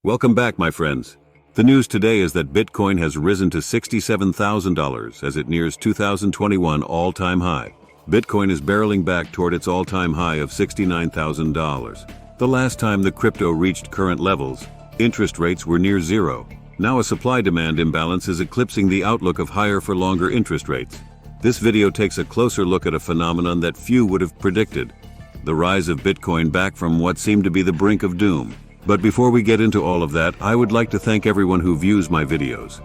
Welcome back, my friends. The news today is that Bitcoin has risen to $67,000 as it nears 2021 all-time high. Bitcoin is barreling back toward its all-time high of $69,000. The last time the crypto reached current levels, interest rates were near zero. Now a supply-demand imbalance is eclipsing the outlook of higher for longer interest rates. This video takes a closer look at a phenomenon that few would have predicted: the rise of Bitcoin back from what seemed to be the brink of doom. But before we get into all of that, I would like to thank everyone who views my videos.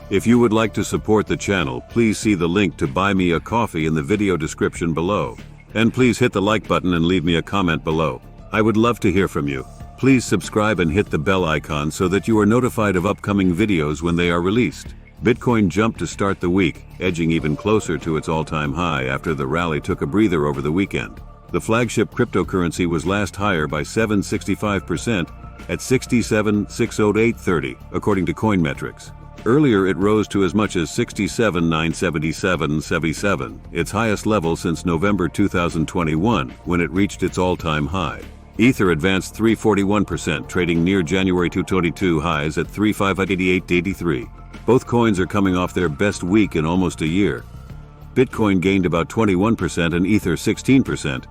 If you would like to support the channel, please see the link to buy me a coffee in the video description below. And please hit the like button and leave me a comment below. I would love to hear from you. Please subscribe and hit the bell icon so that you are notified of upcoming videos when they are released. Bitcoin jumped to start the week, edging even closer to its all-time high after the rally took a breather over the weekend. The flagship cryptocurrency was last higher by 765% at 67,608.30, according to Coinmetrics. Earlier it rose to as much as 67,977.77, its highest level since November 2021, when it reached its all-time high. Ether advanced 341%, trading near January 2022 highs at 3,588.83. Both coins are coming off their best week in almost a year. Bitcoin gained about 21% and Ether 16%,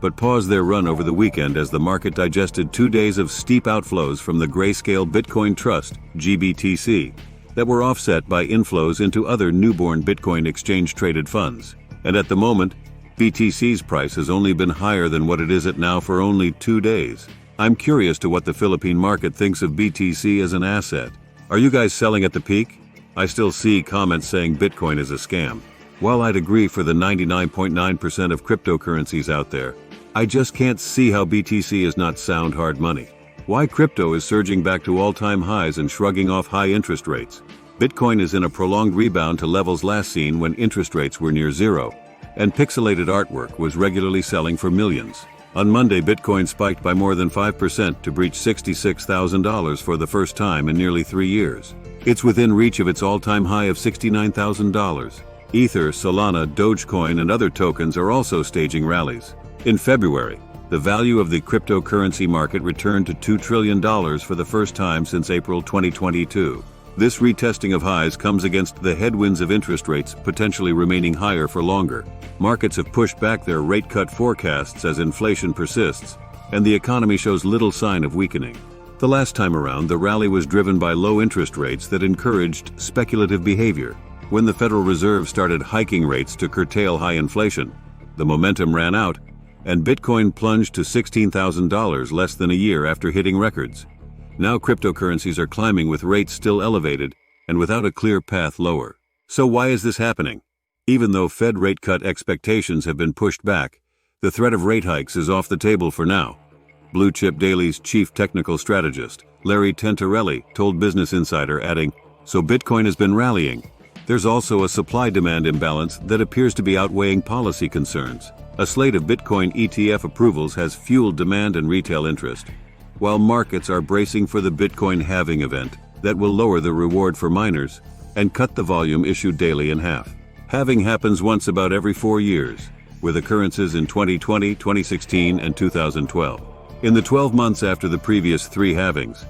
but paused their run over the weekend as the market digested 2 days of steep outflows from the Grayscale Bitcoin Trust, GBTC, that were offset by inflows into other newborn Bitcoin exchange-traded funds. And at the moment, BTC's price has only been higher than what it is at now for only 2 days. I'm curious to what the Philippine market thinks of BTC as an asset. Are you guys selling at the peak? I still see comments saying Bitcoin is a scam. While I'd agree for the 99.9% of cryptocurrencies out there, I just can't see how BTC is not sound hard money. Why crypto is surging back to all-time highs and shrugging off high interest rates. Bitcoin is in a prolonged rebound to levels last seen when interest rates were near zero, and pixelated artwork was regularly selling for millions. On Monday, Bitcoin spiked by more than 5% to breach $66,000 for the first time in nearly 3 years. It's within reach of its all-time high of $69,000. Ether, Solana, Dogecoin, and other tokens are also staging rallies. In February, the value of the cryptocurrency market returned to $2 trillion for the first time since April 2022. This retesting of highs comes against the headwinds of interest rates potentially remaining higher for longer. Markets have pushed back their rate cut forecasts as inflation persists, and the economy shows little sign of weakening. The last time around, the rally was driven by low interest rates that encouraged speculative behavior. When the Federal Reserve started hiking rates to curtail high inflation, the momentum ran out, and Bitcoin plunged to $16,000 less than a year after hitting records. Now cryptocurrencies are climbing with rates still elevated and without a clear path lower. So why is this happening? Even though Fed rate cut expectations have been pushed back, the threat of rate hikes is off the table for now. Blue Chip Daily's chief technical strategist, Larry Tentarelli, told Business Insider, adding, "So Bitcoin has been rallying. There's also a supply-demand imbalance that appears to be outweighing policy concerns. A slate of Bitcoin ETF approvals has fueled demand and retail interest, while markets are bracing for the Bitcoin halving event that will lower the reward for miners and cut the volume issued daily in half. Halving happens once about every 4 years, with occurrences in 2020, 2016, and 2012. In the 12 months after the previous 3 halvings,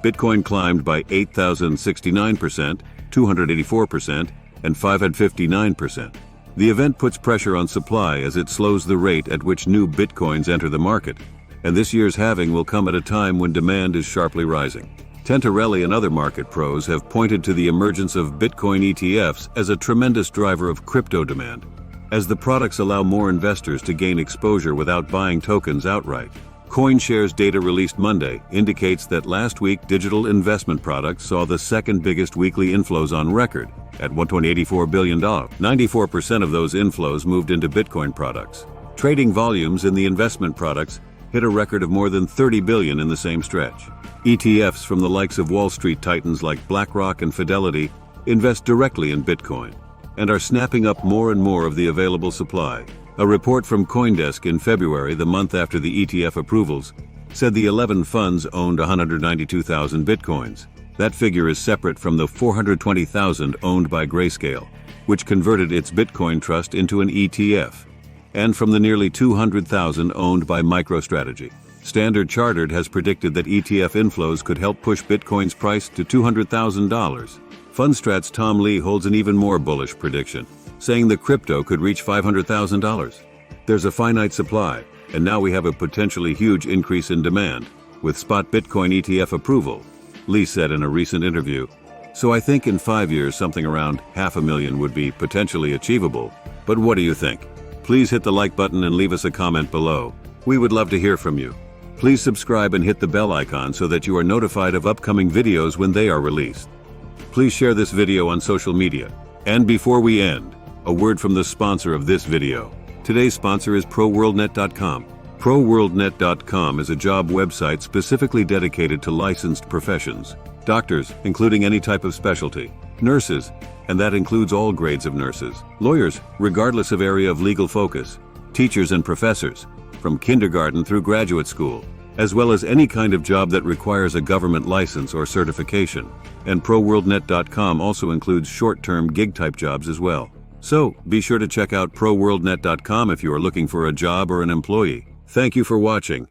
Bitcoin climbed by 8,069%, 284%, and 559%. The event puts pressure on supply as it slows the rate at which new Bitcoins enter the market, and this year's halving will come at a time when demand is sharply rising. Tentarelli and other market pros have pointed to the emergence of Bitcoin ETFs as a tremendous driver of crypto demand, as the products allow more investors to gain exposure without buying tokens outright. CoinShares data released Monday indicates that last week digital investment products saw the second biggest weekly inflows on record at $1.84 billion. 94% of those inflows moved into Bitcoin products. Trading volumes in the investment products hit a record of more than $30 billion in the same stretch. ETFs from the likes of Wall Street titans like BlackRock and Fidelity invest directly in Bitcoin and are snapping up more and more of the available supply. A report from CoinDesk in February, the month after the ETF approvals, said the 11 funds owned 192,000 Bitcoins. That figure is separate from the 420,000 owned by Grayscale, which converted its Bitcoin trust into an ETF, and from the nearly 200,000 owned by MicroStrategy. Standard Chartered has predicted that ETF inflows could help push Bitcoin's price to $200,000. Fundstrat's Tom Lee holds an even more bullish prediction, saying the crypto could reach $500,000. There's a finite supply, and now we have a potentially huge increase in demand, with spot Bitcoin ETF approval, Lee said in a recent interview. So I think in 5 years something around 500,000 would be potentially achievable. But what do you think? Please hit the like button and leave us a comment below. We would love to hear from you. Please subscribe and hit the bell icon so that you are notified of upcoming videos when they are released. Please share this video on social media. And before we end, a word from the sponsor of this video. Today's sponsor is ProWorldNet.com. ProWorldNet.com is a job website specifically dedicated to licensed professions. Doctors, including any type of specialty. Nurses, and that includes all grades of nurses. Lawyers, regardless of area of legal focus. Teachers and professors, from kindergarten through graduate school, as well as any kind of job that requires a government license or certification. And ProWorldNet.com also includes short-term gig-type jobs as well. So, be sure to check out ProWorldNet.com if you are looking for a job or an employee. Thank you for watching.